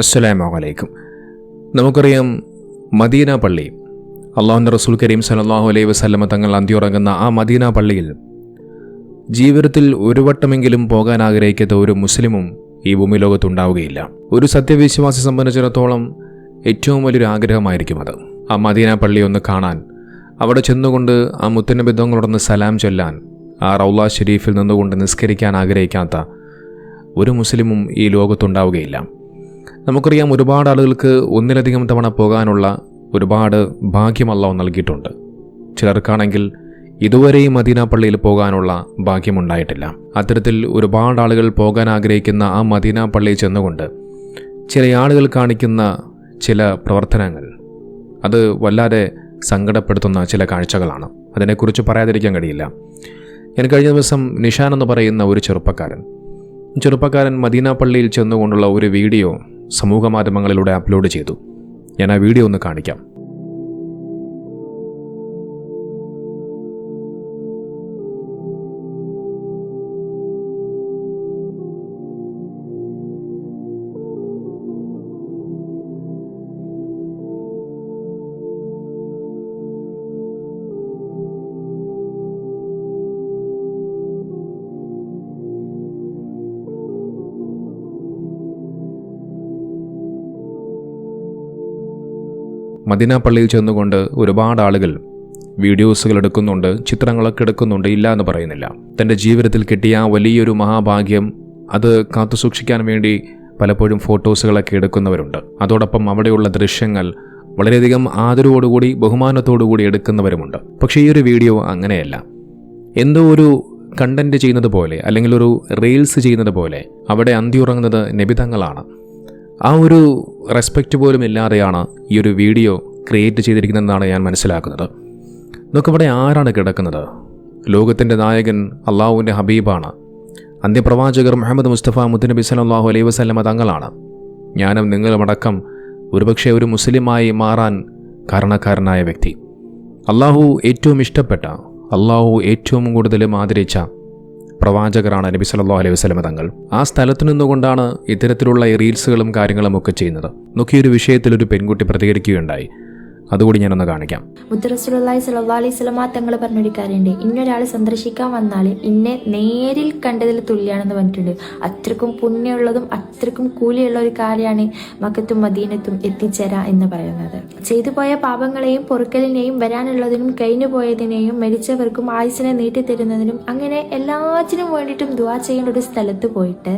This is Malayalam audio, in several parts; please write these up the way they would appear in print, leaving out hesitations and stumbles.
അസ്സലാമു അലൈക്കും. നമുക്കറിയാം, മദീന പള്ളി, അള്ളാഹുവിൻ്റെ റസൂൽ കരീം സല്ലല്ലാഹു അലൈഹി വസല്ലമ തങ്ങൾ അന്തിയുറങ്ങുന്ന ആ മദീന പള്ളിയിൽ ജീവിതത്തിൽ ഒരു വട്ടമെങ്കിലും പോകാൻ ആഗ്രഹിക്കാത്ത ഒരു മുസ്ലിമും ഈ ഭൂമി ലോകത്തുണ്ടാവുകയില്ല. ഒരു സത്യവിശ്വാസി സംബന്ധിച്ചിടത്തോളം ഏറ്റവും വലിയൊരു ആഗ്രഹമായിരിക്കും അത്. ആ മദീന പള്ളി ഒന്ന് കാണാൻ, അവിടെ ചെന്നുകൊണ്ട് ആ മുത്തനബി തങ്ങളോടൊന്ന് സലാം ചൊല്ലാൻ, ആ റൗള ഷരീഫിൽ നിന്നുകൊണ്ട് നിസ്കരിക്കാൻ ആഗ്രഹിക്കാത്ത ഒരു മുസ്ലിമും ഈ ലോകത്തുണ്ടാവുകയില്ല. നമുക്കറിയാം, ഒരുപാട് ആളുകൾക്ക് ഒന്നിലധികം തവണ പോകാനുള്ള ഒരുപാട് ഭാഗ്യം അല്ലാഹു നൽകിയിട്ടുണ്ട്. ചിലർക്കാണെങ്കിൽ ഇതുവരെയും മദീന പള്ളിയിൽ പോകാനുള്ള ഭാഗ്യമുണ്ടായിട്ടില്ല. അത്തരത്തിൽ ഒരുപാട് ആളുകൾ പോകാൻ ആഗ്രഹിക്കുന്ന ആ മദീന പള്ളിയിൽ ചെന്നുകൊണ്ട് ചില ആളുകൾ കാണിക്കുന്ന ചില പ്രവർത്തനങ്ങൾ, അത് വല്ലാതെ സങ്കടപ്പെടുത്തുന്ന ചില കാഴ്ചകളാണ്. അതിനെക്കുറിച്ച് പറയാതിരിക്കാൻ കഴിയില്ല. ഞാൻ കഴിഞ്ഞ ദിവസം നിഷാൻ എന്ന് പറയുന്ന ഒരു ചെറുപ്പക്കാരൻ മദീന പള്ളിയിൽ ചെന്നുകൊണ്ടുള്ള ഒരു വീഡിയോ സമൂഹ മാധ്യമങ്ങളിലൂടെ അപ്ലോഡ് ചെയ്തു. ഞാൻ ആ വീഡിയോ ഒന്ന് കാണിക്കാം. മദീന പള്ളിയിൽ ചെന്നുകൊണ്ട് ഒരുപാട് ആളുകൾ വീഡിയോസുകൾ എടുക്കുന്നുണ്ട്, ചിത്രങ്ങളൊക്കെ എടുക്കുന്നുണ്ട്, ഇല്ല എന്ന് പറയുന്നില്ല. തൻ്റെ ജീവിതത്തിൽ കിട്ടിയ ആ വലിയൊരു മഹാഭാഗ്യം അത് കാത്തു സൂക്ഷിക്കാൻ വേണ്ടി പലപ്പോഴും ഫോട്ടോസുകളൊക്കെ എടുക്കുന്നവരുണ്ട്. അതോടൊപ്പം അവിടെയുള്ള ദൃശ്യങ്ങൾ വളരെയധികം ആദരവോടുകൂടി ബഹുമാനത്തോടുകൂടി എടുക്കുന്നവരുമുണ്ട്. പക്ഷേ ഈ ഒരു വീഡിയോ അങ്ങനെയല്ല. എന്തോ ഒരു കണ്ടന്റ് ചെയ്യുന്നത് പോലെ, അല്ലെങ്കിൽ ഒരു റീൽസ് ചെയ്യുന്നത് പോലെ അവിടെ അന്തിയുറങ്ങുന്നത് നബിതങ്ങളാണ്. ആ ഒരു റെസ്പെക്റ്റ് പോലും ഇല്ലാതെയാണ് ഈ ഒരു വീഡിയോ ക്രിയേറ്റ് ചെയ്തിരിക്കുന്നതെന്നാണ് ഞാൻ മനസ്സിലാക്കുന്നത്. നമുക്കവിടെ ആരാണ് കിടക്കുന്നത്? ലോകത്തിൻ്റെ നായകൻ അള്ളാഹുവിൻ്റെ ഹബീബാണ്. അന്ത്യപ്രവാചകർ മുഹമ്മദ് മുസ്തഫ മുത്തുനബി സല്ലല്ലാഹു അലൈഹി വസല്ലമ തങ്ങളാണ്. ഞാനും നിങ്ങളുമടക്കം ഒരുപക്ഷെ ഒരു മുസ്ലിമായി മാറാൻ കാരണക്കാരനായ വ്യക്തി, അള്ളാഹു ഏറ്റവും ഇഷ്ടപ്പെട്ട, അള്ളാഹു ഏറ്റവും കൂടുതലും ആദരിച്ച പ്രവാചകരാണ് നബി സല്ലല്ലാഹു അലൈഹി വസല്ലമ തങ്ങൾ. ആ സ്ഥലത്ത് നിന്നുകൊണ്ടാണ് ഇത്തരത്തിലുള്ള ഈ റീൽസുകളും കാര്യങ്ങളും ഒക്കെ ചെയ്യുന്നത്. നോക്കിയൊരു വിഷയത്തിൽ ഒരു പെൺകുട്ടി പ്രതികരിക്കുകയുണ്ടായി. അതുകൂടി ഞാനൊന്ന് കാണിക്കാം. മുത്തറസൂലുള്ളാഹി സ്വല്ലല്ലാഹു അലൈഹി വസല്ലമ തങ്ങൾ പറഞ്ഞൊരു കാര്യമുണ്ട്, ഇന്നൊരാൾ സന്ദർശിക്കാൻ വന്നാൽ ഇന്നെ നേരിൽ കണ്ടതിൽ തുല്യാണെന്ന് പറഞ്ഞിട്ടുണ്ട്. അത്രക്കും പുണ്യമുള്ളതും അത്രക്കും കൂലിയുള്ള ഒരു കാര്യമാണ് മക്കത്തും മദീനത്തും എത്തിച്ചേരാ എന്ന് പറയുന്നത്. ചെയ്തു പോയ പാപങ്ങളെയും പൊറുക്കലിനെയും വരാനുള്ളതിനും കഴിഞ്ഞു പോയതിനെയും മരിച്ചവർക്കും ആയുസിനെ നീട്ടിത്തരുന്നതിനും അങ്ങനെ എല്ലാറ്റിനും വേണ്ടിയിട്ടും ദുആ ചെയ്യേണ്ട ഒരു സ്ഥലത്ത് പോയിട്ട്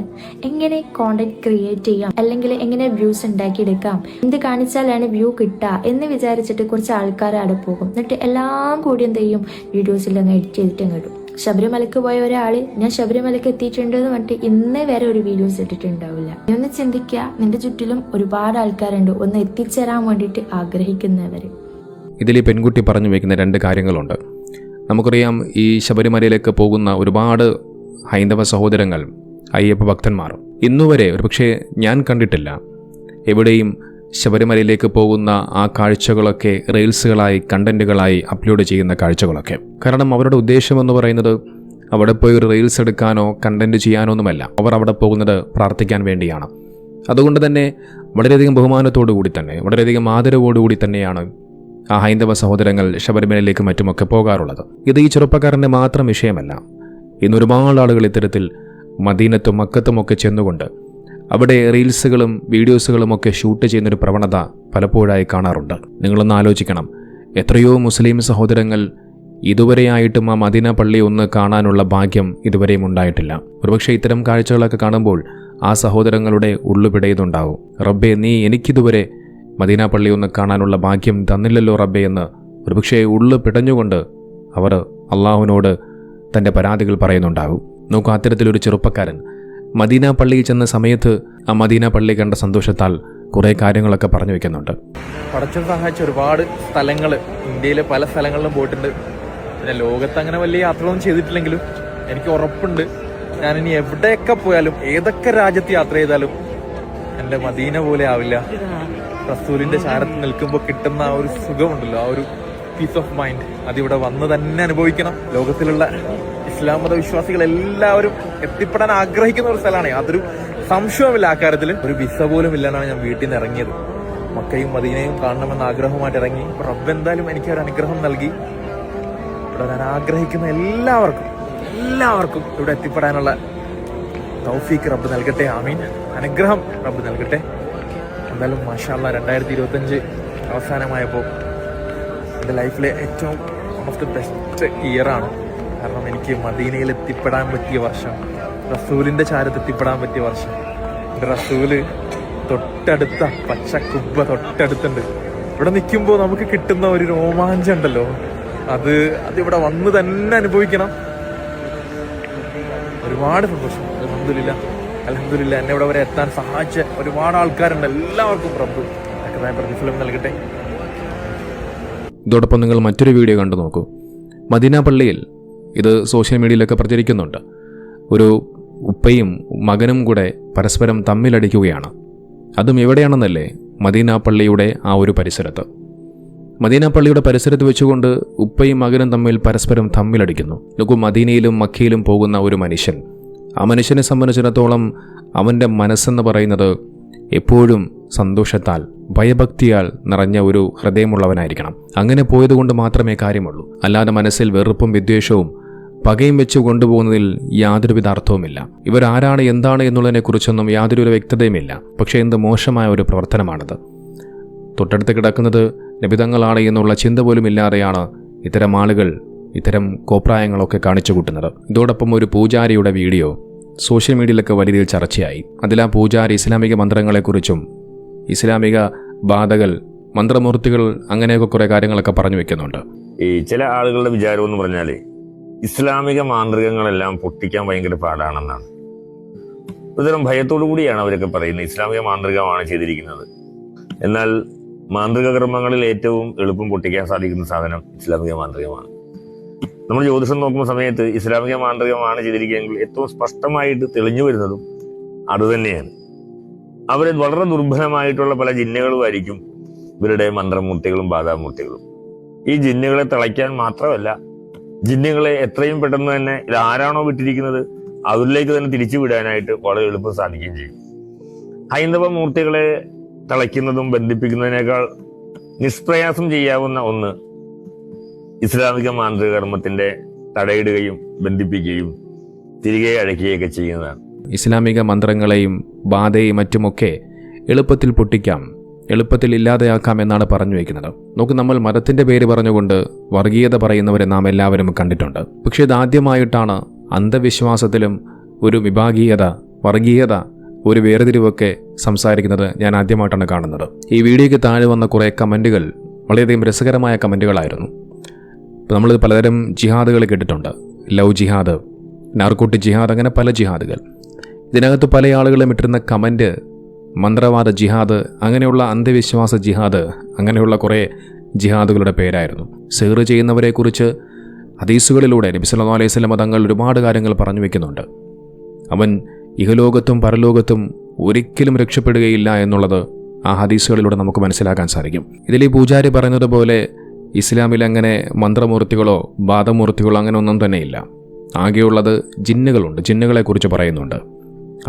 എങ്ങനെ കോണ്ടന്റ് ക്രിയേറ്റ് ചെയ്യാം, അല്ലെങ്കിൽ എങ്ങനെ വ്യൂസ് ഉണ്ടാക്കിയെടുക്കാം, എന്ത് കാണിച്ചാലാണ് വ്യൂ കിട്ടുക എന്ന് വിചാരിച്ചിട്ട് കുറച്ച് ആൾക്കാർ അവിടെ പോകും. എന്നിട്ട് എല്ലാം കൂടി എന്ത് ചെയ്യും, വീഡിയോസിൽ അങ്ങ് എഡിറ്റ് ചെയ്തിട്ട് കിട്ടും. ശബരിമലക്ക് പോയ ഒരാള് ഞാൻ ശബരിമലക്ക് എത്തിയിട്ടുണ്ട് എന്ന് പറഞ്ഞിട്ട് ഇന്നേ വരെ ഒരു വീഡിയോസ് ഇട്ടിട്ടുണ്ടാവില്ല. നീ ഒന്ന് ചിന്തിക്കുക, നിന്റെ ചുറ്റിലും ഒരുപാട് ആൾക്കാരുണ്ട് ഒന്ന് എത്തിച്ചേരാൻ വേണ്ടിയിട്ട് ആഗ്രഹിക്കുന്നവര്. ഇതിൽ ഈ പെൺകുട്ടി പറഞ്ഞു വയ്ക്കുന്ന രണ്ട് കാര്യങ്ങളുണ്ട്. നമുക്കറിയാം, ഈ ശബരിമലയിലേക്ക് പോകുന്ന ഒരുപാട് ഹൈന്ദവ സഹോദരങ്ങൾ, അയ്യപ്പ ഭക്തന്മാർ ഇന്നുവരെ ഒരുപക്ഷെ ഞാൻ കണ്ടിട്ടില്ല എവിടെയും ശബരിമലയിലേക്ക് പോകുന്ന ആ കാഴ്ചകളൊക്കെ റീൽസുകളായി, കണ്ടന്റുകളായി അപ്ലോഡ് ചെയ്യുന്ന കാഴ്ചകളൊക്കെ. കാരണം അവരുടെ ഉദ്ദേശമെന്ന് പറയുന്നത് അവിടെ പോയി ഒരു റീൽസ് എടുക്കാനോ കണ്ടന്റ് ചെയ്യാനോ ഒന്നുമല്ല. അവർ അവിടെ പോകുന്നത് പ്രാർത്ഥിക്കാൻ വേണ്ടിയാണ്. അതുകൊണ്ട് തന്നെ വളരെയധികം ബഹുമാനത്തോടു കൂടി തന്നെ, വളരെയധികം ആദരവോടുകൂടി തന്നെയാണ് ആ ഹൈന്ദവ സഹോദരങ്ങൾ ശബരിമലയിലേക്ക് മറ്റുമൊക്കെ പോകാറുള്ളത്. ഇത് ഈ ചെറുപ്പക്കാരൻ്റെ മാത്രം വിഷയമല്ല. ഇന്ന് ഒരുപാട് ആളുകൾ ഇത്തരത്തിൽ മദീനത്തും മക്കത്തുമൊക്കെ ചെന്നുകൊണ്ട് അവിടെ റീൽസുകളും വീഡിയോസുകളും ഒക്കെ ഷൂട്ട് ചെയ്യുന്നൊരു പ്രവണത പലപ്പോഴായി കാണാറുണ്ട്. നിങ്ങളൊന്ന് ആലോചിക്കണം, എത്രയോ മുസ്ലിം സഹോദരങ്ങൾ ഇതുവരെയായിട്ടും ആ മദീന പള്ളി ഒന്ന് കാണാനുള്ള ഭാഗ്യം ഇതുവരെയും ഉണ്ടായിട്ടില്ല. ഒരുപക്ഷെ ഇത്തരം കാഴ്ചകളൊക്കെ കാണുമ്പോൾ ആ സഹോദരങ്ങളുടെ ഉള്ളു പിടയുന്നുണ്ടാവും. റബ്ബേ, നീ എനിക്കിതുവരെ മദീന പള്ളി ഒന്ന് കാണാനുള്ള ഭാഗ്യം തന്നില്ലല്ലോ റബ്ബേ എന്ന് ഒരുപക്ഷെ ഉള്ളു പിടഞ്ഞുകൊണ്ട് അവർ അള്ളാഹുവിനോട് തൻ്റെ പരാതികൾ പറയുന്നുണ്ടാകും. നോക്കൂ, അത്തരത്തിലൊരു ചെറുപ്പക്കാരൻ മദീന പള്ളിയിൽ ചെന്ന സമയത്ത് ആ മദീന പള്ളി കണ്ട സന്തോഷത്താൽ കുറേ കാര്യങ്ങളൊക്കെ പറഞ്ഞു വെക്കുന്നുണ്ട്. പടച്ചോൻ സഹായിച്ച ഒരുപാട് സ്ഥലങ്ങൾ, ഇന്ത്യയിലെ പല സ്ഥലങ്ങളിലും പോയിട്ടുണ്ട്. പിന്നെ ലോകത്ത് അങ്ങനെ വലിയ യാത്രകളൊന്നും ചെയ്തിട്ടില്ലെങ്കിലും എനിക്ക് ഉറപ്പുണ്ട്, ഞാനിനി എവിടെയൊക്കെ പോയാലും ഏതൊക്കെ രാജ്യത്ത് യാത്ര ചെയ്താലും എൻ്റെ മദീന പോലെ ആവില്ല. റസൂലിൻ്റെ ചാരത്ത് നിൽക്കുമ്പോൾ കിട്ടുന്ന ആ ഒരു സുഖമുണ്ടല്ലോ, ആ ഒരു പീസ് ഓഫ് മൈൻഡ്, അതിവിടെ വന്ന് തന്നെ അനുഭവിക്കണം. ലോകത്തിലുള്ള ഇസ്ലാം മത വിശ്വാസികൾ എല്ലാവരും എത്തിപ്പെടാൻ ആഗ്രഹിക്കുന്ന ഒരു സ്ഥലമാണ്. അതൊരു സംശയമില്ല ആ കാര്യത്തിൽ. ഒരു വിസ പോലും ഇല്ലാണ്ടാണ് ഞാൻ വീട്ടിൽ നിന്ന് ഇറങ്ങിയത്. മക്കയും മദീനയും കാണണമെന്ന ആഗ്രഹമായിട്ട് ഇറങ്ങി. റബ്ബ് എന്തായാലും എനിക്ക് ഒരു അനുഗ്രഹം നൽകി. ഇവിടെ ഞാൻ ആഗ്രഹിക്കുന്ന എല്ലാവർക്കും ഇവിടെ എത്തിപ്പെടാനുള്ള തൗഫീക്ക് റബ്ബ് നൽകട്ടെ. ആമീൻ. അനുഗ്രഹം റബ്ബ് നൽകട്ടെ. എന്തായാലും മാഷാ അല്ലാഹ് 2025 അവസാനമായപ്പോൾ എൻ്റെ ലൈഫിലെ ഏറ്റവും വൺ ഓഫ് ദി ബെസ്റ്റ് ഇയറാണ്. കാരണം എനിക്ക് മദീനയിൽ എത്തിപ്പെടാൻ പറ്റിയ വർഷം, റസൂലിൻ്റെ ചാരത്ത് എത്തിപ്പെടാൻ പറ്റിയ വർഷം. എൻ്റെ റസൂല് തൊട്ടടുത്ത പച്ചക്കുബ്ബ തൊട്ടടുത്തുണ്ട്. ഇവിടെ നിൽക്കുമ്പോൾ നമുക്ക് കിട്ടുന്ന ഒരു രോമാഞ്ചം ഉണ്ടല്ലോ, അതിവിടെ വന്ന് തന്നെ അനുഭവിക്കണം. ഒരുപാട് സന്തോഷം. അൽഹംദുലില്ലാ എന്നെ ഇവിടെ വരെ എത്താൻ സഹായിച്ച ഒരുപാട് ആൾക്കാരുണ്ട്. എല്ലാവർക്കും റബ്ബ് തക്കതായ പ്രതിഫലം നൽകട്ടെ. ഇതോടൊപ്പം നിങ്ങൾ മറ്റൊരു വീഡിയോ കണ്ടു നോക്കൂ. മദീന പള്ളിയിൽ ഇത് സോഷ്യൽ മീഡിയയിലൊക്കെ പ്രചരിക്കുന്നുണ്ട്. ഒരു ഉപ്പയും മകനും കൂടെ പരസ്പരം തമ്മിലടിക്കുകയാണ്. അതും എവിടെയാണെന്നല്ലേ? മദീന പള്ളിയുടെ ആ ഒരു പരിസരത്ത്. മദീന പള്ളിയുടെ പരിസരത്ത് വെച്ചുകൊണ്ട് ഉപ്പയും മകനും തമ്മിൽ പരസ്പരം തമ്മിലടിക്കുന്നു. നോക്കൂ, മദീനയിലും മക്കയിലും പോകുന്ന ഒരു മനുഷ്യൻ, ആ മനുഷ്യനെ സംബന്ധിച്ചിടത്തോളം അവൻ്റെ മനസ്സെന്ന് പറയുന്നത് എപ്പോഴും സന്തോഷത്താൽ ഭയഭക്തിയാൽ നിറഞ്ഞ ഒരു ഹൃദയമുള്ളവനായിരിക്കണം. അങ്ങനെ പോയതുകൊണ്ട് മാത്രമേ കാര്യമുള്ളൂ. അല്ലാതെ മനസ്സിൽ വെറുപ്പും വിദ്വേഷവും പകയും വെച്ച് കൊണ്ടുപോകുന്നതിൽ യാതൊരുവിധ അർത്ഥവുമില്ല. ഇവരാരാണ് എന്താണ് എന്നുള്ളതിനെക്കുറിച്ചൊന്നും യാതൊരു വ്യക്തതയുമില്ല. പക്ഷേ എന്ത് മോശമായ ഒരു പ്രവർത്തനമാണിത്. തൊട്ടടുത്ത് കിടക്കുന്നത് നബിതങ്ങളാണ് എന്നുള്ള ചിന്ത പോലും ഇല്ലാതെയാണ് ഇത്തരം ആളുകൾ ഇത്തരം കോപ്രായങ്ങളൊക്കെ കാണിച്ചു കൂട്ടുന്നത്. ഇതോടൊപ്പം ഒരു പൂജാരിയുടെ വീഡിയോ സോഷ്യൽ മീഡിയയിലൊക്കെ വലിയ രീതിയിൽ ചർച്ചയായി. അതിൽ ആ പൂജാരി ഇസ്ലാമിക മന്ത്രങ്ങളെക്കുറിച്ചും ഇസ്ലാമിക ബാധകൾ, മന്ത്രമൂർത്തികൾ, അങ്ങനെയൊക്കെ കുറേ കാര്യങ്ങളൊക്കെ പറഞ്ഞു വെക്കുന്നുണ്ട്. ഈ ചില ആളുകളുടെ വിചാരം എന്ന് പറഞ്ഞാൽ ഇസ്ലാമിക മാന്ത്രികങ്ങളെല്ലാം പൊട്ടിക്കാൻ ഭയങ്കര പാടാണെന്നാണ്. ഒരുതരം ഭയത്തോടു കൂടിയാണ് അവരൊക്കെ പറയുന്നത് ഇസ്ലാമിക മാന്ത്രികമാണ് ചെയ്തിരിക്കുന്നത്. എന്നാൽ മാന്ത്രിക കർമ്മങ്ങളിൽ ഏറ്റവും എളുപ്പം പൊട്ടിക്കാൻ സാധിക്കുന്ന സാധനം ഇസ്ലാമിക മാന്ത്രികമാണ്. നമ്മൾ ജ്യോതിഷം നോക്കുന്ന സമയത്ത് ഇസ്ലാമിക മാന്ത്രികമാണ് ചെയ്തിരിക്കുകയെങ്കിൽ ഏറ്റവും സ്പഷ്ടമായിട്ട് തെളിഞ്ഞു വരുന്നതും അതുതന്നെയാണ്. അവർ വളരെ ദുർബലമായിട്ടുള്ള പല ജിന്നുകളുമായിരിക്കും ഇവരുടെ മന്ത്രമൂർത്തികളും ബാധാമൂർത്തികളും. ഈ ജിന്നുകളെ തളയ്ക്കാൻ മാത്രമല്ല, ജിന്നുകളെ എത്രയും പെട്ടെന്ന് തന്നെ ഇതാരാണോ വിട്ടിരിക്കുന്നത് അവരിലേക്ക് തന്നെ തിരിച്ചു വിടാനായിട്ട് വളരെ എളുപ്പം സാധിക്കുകയും ചെയ്യും. ഹൈന്ദവ മൂർത്തികളെ തളയ്ക്കുന്നതും ബന്ധിപ്പിക്കുന്നതിനേക്കാൾ നിഷ്പ്രയാസം ചെയ്യാവുന്ന ഒന്ന് ഇസ്ലാമിക മാന്ത്രിക കർമ്മത്തിന്റെ തടയിടുകയും ബന്ധിപ്പിക്കുകയും തിരികെ അഴയ്ക്കുകയൊക്കെ ചെയ്യുന്നതാണ്. ഇസ്ലാമിക മന്ത്രങ്ങളെയും ബാധയും മറ്റുമൊക്കെ എളുപ്പത്തിൽ പൊട്ടിക്കാം, എളുപ്പത്തിൽ ഇല്ലാതെയാക്കാം എന്നാണ് പറഞ്ഞു വയ്ക്കുന്നത്. നോക്ക്, നമ്മൾ മതത്തിൻ്റെ പേര് പറഞ്ഞുകൊണ്ട് വർഗീയത പറയുന്നവരെ നാം എല്ലാവരും കണ്ടിട്ടുണ്ട്. പക്ഷേ ഇതാദ്യമായിട്ടാണ് അന്ധവിശ്വാസത്തിലും ഒരു വിഭാഗീയത, വർഗീയത, ഒരു വേർതിരിവൊക്കെ സംസാരിക്കുന്നത് ഞാൻ ആദ്യമായിട്ടാണ് കാണുന്നത്. ഈ വീഡിയോയ്ക്ക് താഴെ വന്ന കുറേ കമൻറ്റുകൾ വളരെയധികം രസകരമായ കമൻറ്റുകളായിരുന്നു. ഇപ്പോൾ നമ്മൾ പലതരം ജിഹാദുകൾ കേട്ടിട്ടുണ്ട്. ലവ് ജിഹാദ്, നാർക്കോട്ടിക് ജിഹാദ്, അങ്ങനെ പല ജിഹാദുകൾ. ഇതിനകത്ത് പല ആളുകളും ഇട്ടിരുന്ന കമൻറ്റ് മന്ത്രവാദ ജിഹാദ്, അങ്ങനെയുള്ള അന്ധവിശ്വാസ ജിഹാദ്, അങ്ങനെയുള്ള കുറേ ജിഹാദുകളുടെ പേരായിരുന്നു. സിഹ്ർ ചെയ്യുന്നവരെക്കുറിച്ച് ഹദീസുകളിലൂടെ നബി സല്ലല്ലാഹു അലൈഹി വസല്ലം തങ്ങൾ ഒരുപാട് കാര്യങ്ങൾ പറഞ്ഞു വെക്കുന്നുണ്ട്. അവൻ ഇഹലോകത്തും പരലോകത്തും ഒരിക്കലും രക്ഷപ്പെടുകയില്ല എന്നുള്ളത് ആ ഹദീസുകളിലൂടെ നമുക്ക് മനസ്സിലാക്കാൻ സാധിക്കും. ഇതിൽ ഈ പൂജാരി പറയുന്നത് പോലെ ഇസ്ലാമിൽ അങ്ങനെ മന്ത്രമൂർത്തികളോ ബാധമൂർത്തികളോ അങ്ങനെ ഒന്നും തന്നെയില്ല. ആകെയുള്ളത് ജിന്നുകളുണ്ട്. ജിന്നുകളെക്കുറിച്ച് പറയുന്നുണ്ട്.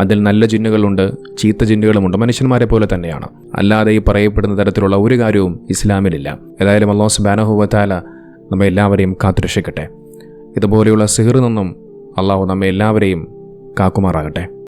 അതിൽ നല്ല ജിന്നുകളുണ്ട്, ചീത്ത ജിന്നുകളുമുണ്ട്. മനുഷ്യന്മാരെ പോലെ തന്നെയാണ്. അല്ലാതെ ഈ പറയപ്പെടുന്ന തരത്തിലുള്ള ഒരു കാര്യവും ഇസ്ലാമിലില്ല. ഏതായാലും അല്ലാഹു സുബ്ഹാനഹു വ തആല നമ്മെ എല്ലാവരെയും കാത്തുരക്ഷിക്കട്ടെ. ഇതുപോലെയുള്ള സിഹ്റിൽ നിന്നും അല്ലാഹു നമ്മെ എല്ലാവരെയും കാക്കുമാറാകട്ടെ.